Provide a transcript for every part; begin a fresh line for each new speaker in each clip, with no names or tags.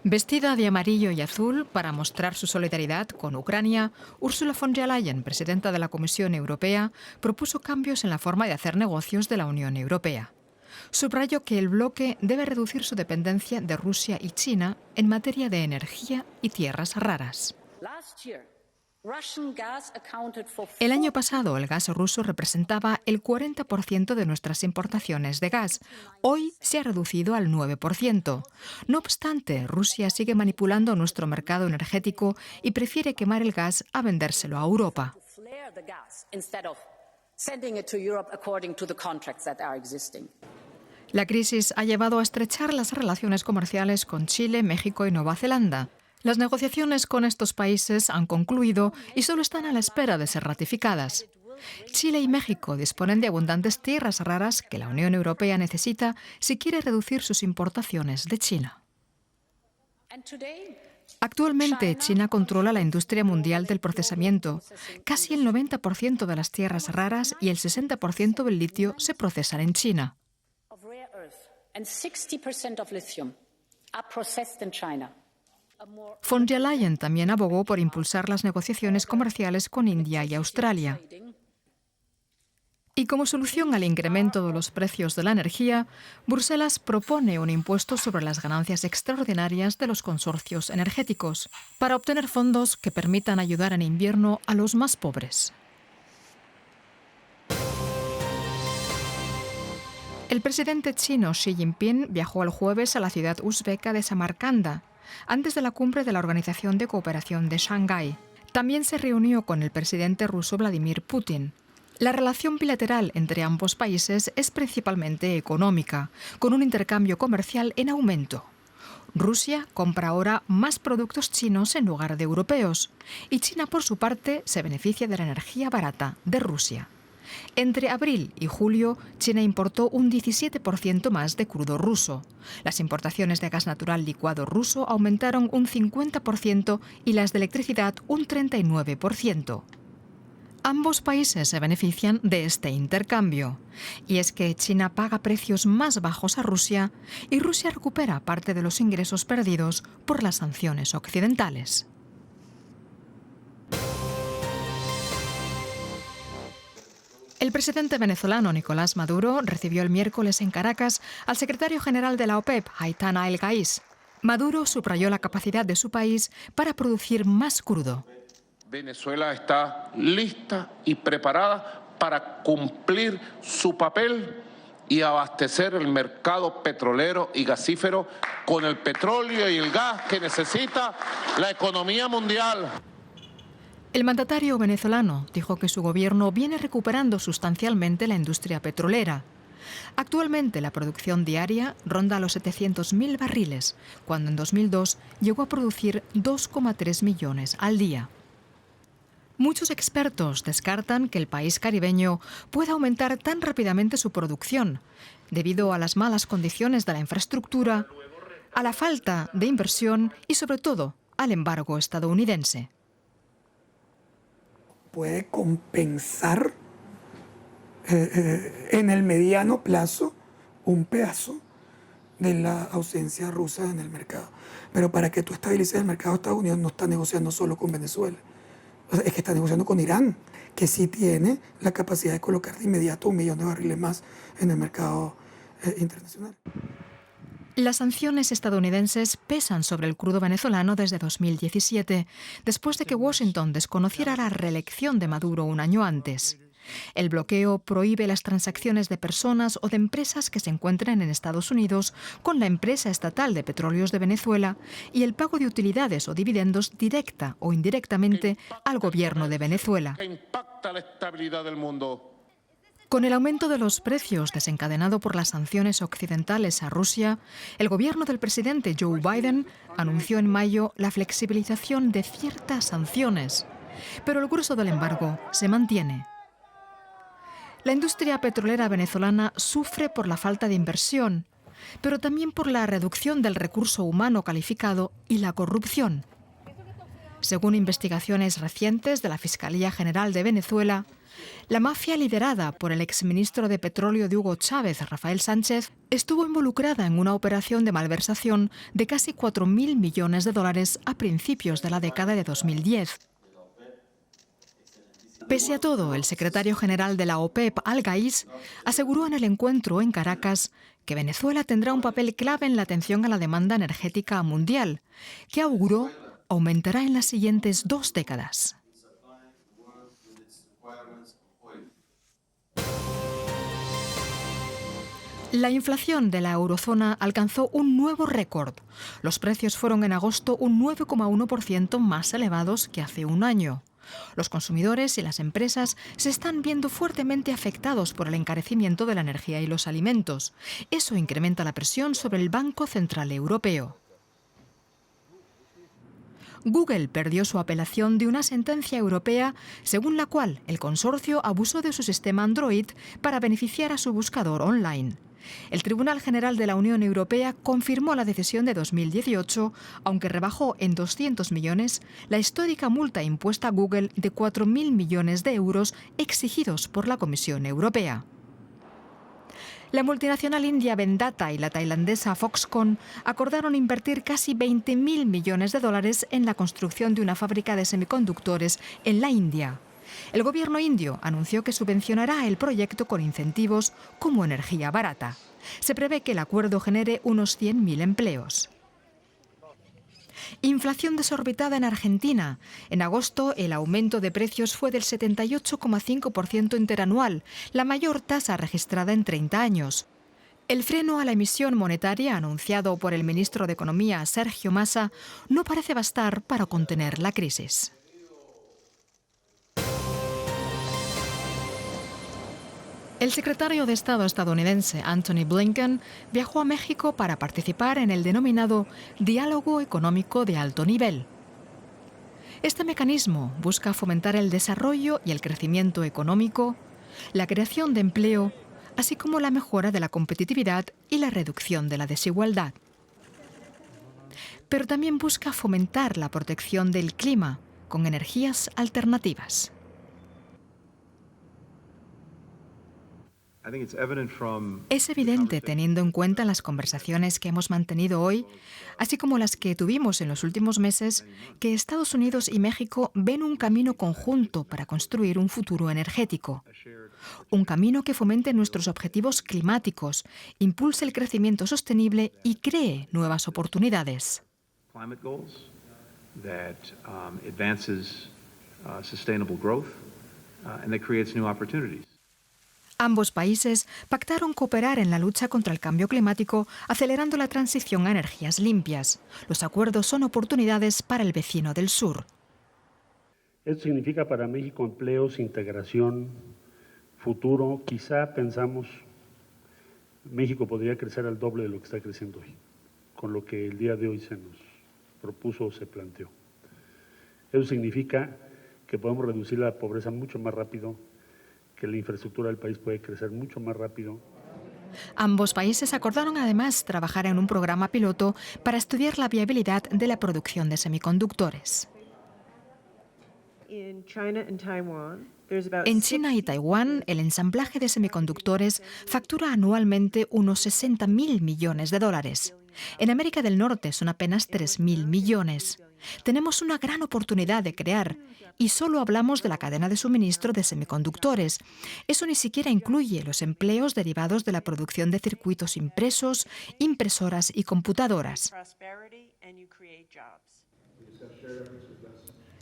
Vestida de amarillo y azul para mostrar su solidaridad con Ucrania, Ursula von der Leyen, presidenta de la Comisión Europea, propuso cambios en la forma de hacer negocios de la Unión Europea. Subrayó que el bloque debe reducir su dependencia de Rusia y China en materia de energía y tierras raras. El año pasado, el gas ruso representaba el 40% de nuestras importaciones de gas. Hoy se ha reducido al 9%. No obstante, Rusia sigue manipulando nuestro mercado energético y prefiere quemar el gas a vendérselo a Europa. La crisis ha llevado a estrechar las relaciones comerciales con Chile, México y Nueva Zelanda. Las negociaciones con estos países han concluido y solo están a la espera de ser ratificadas. Chile y México disponen de abundantes tierras raras que la Unión Europea necesita si quiere reducir sus importaciones de China. Actualmente, China controla la industria mundial del procesamiento. Casi el 90% de las tierras raras y el 60% del litio se procesan en China. Von der Leyen también abogó por impulsar las negociaciones comerciales con India y Australia. Y como solución al incremento de los precios de la energía, Bruselas propone un impuesto sobre las ganancias extraordinarias de los consorcios energéticos, para obtener fondos que permitan ayudar en invierno a los más pobres. El presidente chino Xi Jinping viajó el jueves a la ciudad uzbeka de Samarcanda, antes de la cumbre de la Organización de Cooperación de Shanghái. También se reunió con el presidente ruso Vladimir Putin. La relación bilateral entre ambos países es principalmente económica, con un intercambio comercial en aumento. Rusia compra ahora más productos chinos en lugar de europeos, y China, por su parte, se beneficia de la energía barata de Rusia. Entre abril y julio, China importó un 17% más de crudo ruso. Las importaciones de gas natural licuado ruso aumentaron un 50% y las de electricidad un 39%. Ambos países se benefician de este intercambio. Y es que China paga precios más bajos a Rusia y Rusia recupera parte de los ingresos perdidos por las sanciones occidentales. El presidente venezolano Nicolás Maduro recibió el miércoles en Caracas al secretario general de la OPEP, Haitham El-Ghaiz. Maduro subrayó la capacidad de su país para producir más crudo.
Venezuela está lista y preparada para cumplir su papel y abastecer el mercado petrolero y gasífero con el petróleo y el gas que necesita la economía mundial.
El mandatario venezolano dijo que su gobierno viene recuperando sustancialmente la industria petrolera. Actualmente la producción diaria ronda los 700.000 barriles, cuando en 2002 llegó a producir 2,3 millones al día. Muchos expertos descartan que el país caribeño pueda aumentar tan rápidamente su producción, debido a las malas condiciones de la infraestructura, a la falta de inversión y, sobre todo, al embargo estadounidense.
Puede compensar en el mediano plazo un pedazo de la ausencia rusa en el mercado. Pero para que tú estabilices el mercado, Estados Unidos no está negociando solo con Venezuela. O sea, es que está negociando con Irán, que sí tiene la capacidad de colocar de inmediato 1 millón de barriles más en el mercado internacional.
Las sanciones estadounidenses pesan sobre el crudo venezolano desde 2017, después de que Washington desconociera la reelección de Maduro un año antes. El bloqueo prohíbe las transacciones de personas o de empresas que se encuentren en Estados Unidos con la empresa estatal de petróleos de Venezuela y el pago de utilidades o dividendos directa o indirectamente al gobierno de Venezuela.
Que impacta la estabilidad del mundo.
Con el aumento de los precios desencadenado por las sanciones occidentales a Rusia, el gobierno del presidente Joe Biden anunció en mayo la flexibilización de ciertas sanciones, pero el grueso del embargo se mantiene. La industria petrolera venezolana sufre por la falta de inversión, pero también por la reducción del recurso humano calificado y la corrupción. Según investigaciones recientes de la Fiscalía General de Venezuela, la mafia liderada por el exministro de Petróleo de Hugo Chávez, Rafael Sánchez, estuvo involucrada en una operación de malversación de casi 4.000 millones de dólares a principios de la década de 2010. Pese a todo, el secretario general de la OPEP, Al-Gais, aseguró en el encuentro en Caracas que Venezuela tendrá un papel clave en la atención a la demanda energética mundial, que auguró aumentará en las siguientes 2 décadas. La inflación de la eurozona alcanzó un nuevo récord. Los precios fueron en agosto un 9,1% más elevados que hace un año. Los consumidores y las empresas se están viendo fuertemente afectados por el encarecimiento de la energía y los alimentos. Eso incrementa la presión sobre el Banco Central Europeo. Google perdió su apelación de una sentencia europea según la cual el consorcio abusó de su sistema Android para beneficiar a su buscador online. El Tribunal General de la Unión Europea confirmó la decisión de 2018, aunque rebajó en 200 millones la histórica multa impuesta a Google de 4.000 millones de euros exigidos por la Comisión Europea. La multinacional india Vendata y la tailandesa Foxconn acordaron invertir casi 20.000 millones de dólares en la construcción de una fábrica de semiconductores en la India. El gobierno indio anunció que subvencionará el proyecto con incentivos como energía barata. Se prevé que el acuerdo genere unos 100.000 empleos. Inflación desorbitada en Argentina. En agosto, el aumento de precios fue del 78,5% interanual, la mayor tasa registrada en 30 años. El freno a la emisión monetaria anunciado por el ministro de Economía, Sergio Massa, no parece bastar para contener la crisis. El secretario de Estado estadounidense Antony Blinken viajó a México para participar en el denominado Diálogo Económico de Alto Nivel. Este mecanismo busca fomentar el desarrollo y el crecimiento económico, la creación de empleo, así como la mejora de la competitividad y la reducción de la desigualdad. Pero también busca fomentar la protección del clima con energías alternativas. Es evidente, teniendo en cuenta las conversaciones que hemos mantenido hoy, así como las que tuvimos en los últimos meses, que Estados Unidos y México ven un camino conjunto para construir un futuro energético. Un camino que fomente nuestros objetivos climáticos, impulse el crecimiento sostenible y cree nuevas oportunidades. Ambos países pactaron cooperar en la lucha contra el cambio climático, acelerando la transición a energías limpias. Los acuerdos son oportunidades para el vecino del sur.
Esto significa para México empleos, integración, futuro. Quizá pensamos México podría crecer al doble de lo que está creciendo hoy, con lo que el día de hoy se nos propuso o se planteó. Eso significa que podemos reducir la pobreza mucho más rápido, que la infraestructura del país puede crecer mucho más rápido.
Ambos países acordaron además trabajar en un programa piloto para estudiar la viabilidad de la producción de semiconductores. En China y Taiwán, el ensamblaje de semiconductores factura anualmente unos 60.000 millones de dólares. En América del Norte son apenas 3.000 millones. Tenemos una gran oportunidad de crear, y solo hablamos de la cadena de suministro de semiconductores. Eso ni siquiera incluye los empleos derivados de la producción de circuitos impresos, impresoras y computadoras.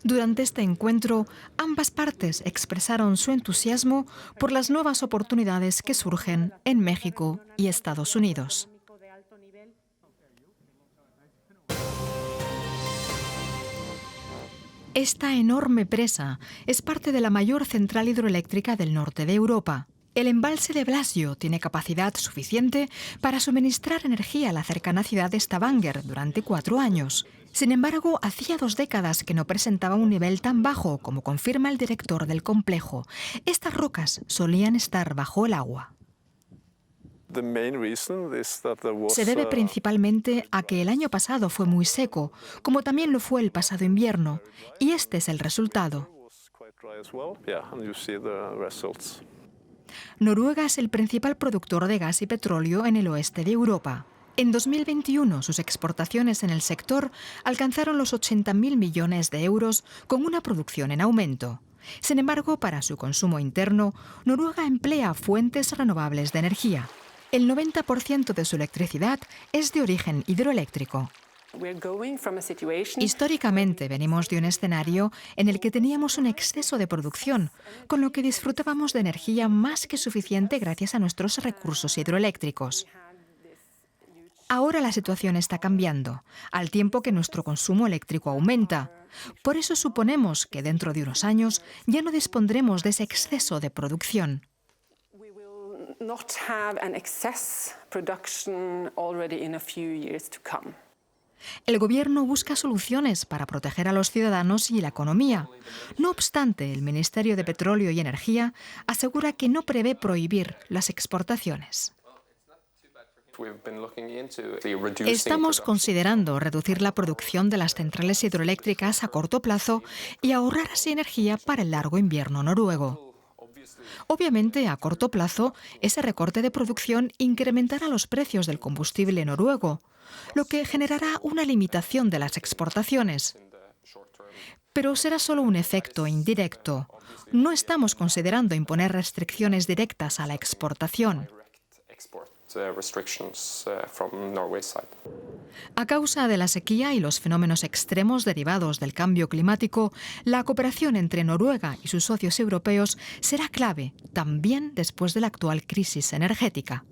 Durante este encuentro, ambas partes expresaron su entusiasmo por las nuevas oportunidades que surgen en México y Estados Unidos. Esta enorme presa es parte de la mayor central hidroeléctrica del norte de Europa. El embalse de Blasio tiene capacidad suficiente para suministrar energía a la cercana ciudad de Stavanger durante 4 años. Sin embargo, hacía 2 décadas que no presentaba un nivel tan bajo, como confirma el director del complejo. Estas rocas solían estar bajo el agua. Se debe principalmente a que el año pasado fue muy seco, como también lo fue el pasado invierno, y este es el resultado. Noruega es el principal productor de gas y petróleo en el oeste de Europa. En 2021, sus exportaciones en el sector alcanzaron los 80.000 millones de euros, con una producción en aumento. Sin embargo, para su consumo interno, Noruega emplea fuentes renovables de energía. El 90% de su electricidad es de origen hidroeléctrico. Históricamente venimos de un escenario en el que teníamos un exceso de producción, con lo que disfrutábamos de energía más que suficiente gracias a nuestros recursos hidroeléctricos. Ahora la situación está cambiando, al tiempo que nuestro consumo eléctrico aumenta. Por eso suponemos que dentro de unos años ya no dispondremos de ese exceso de producción. El gobierno busca soluciones para proteger a los ciudadanos y la economía. No obstante, el Ministerio de Petróleo y Energía asegura que no prevé prohibir las exportaciones. Estamos considerando reducir la producción de las centrales hidroeléctricas a corto plazo y ahorrar así energía para el largo invierno noruego. Obviamente, a corto plazo, ese recorte de producción incrementará los precios del combustible noruego, lo que generará una limitación de las exportaciones. Pero será solo un efecto indirecto. No estamos considerando imponer restricciones directas a la exportación. A causa de la sequía y los fenómenos extremos derivados del cambio climático, la cooperación entre Noruega y sus socios europeos será clave también después de la actual crisis energética.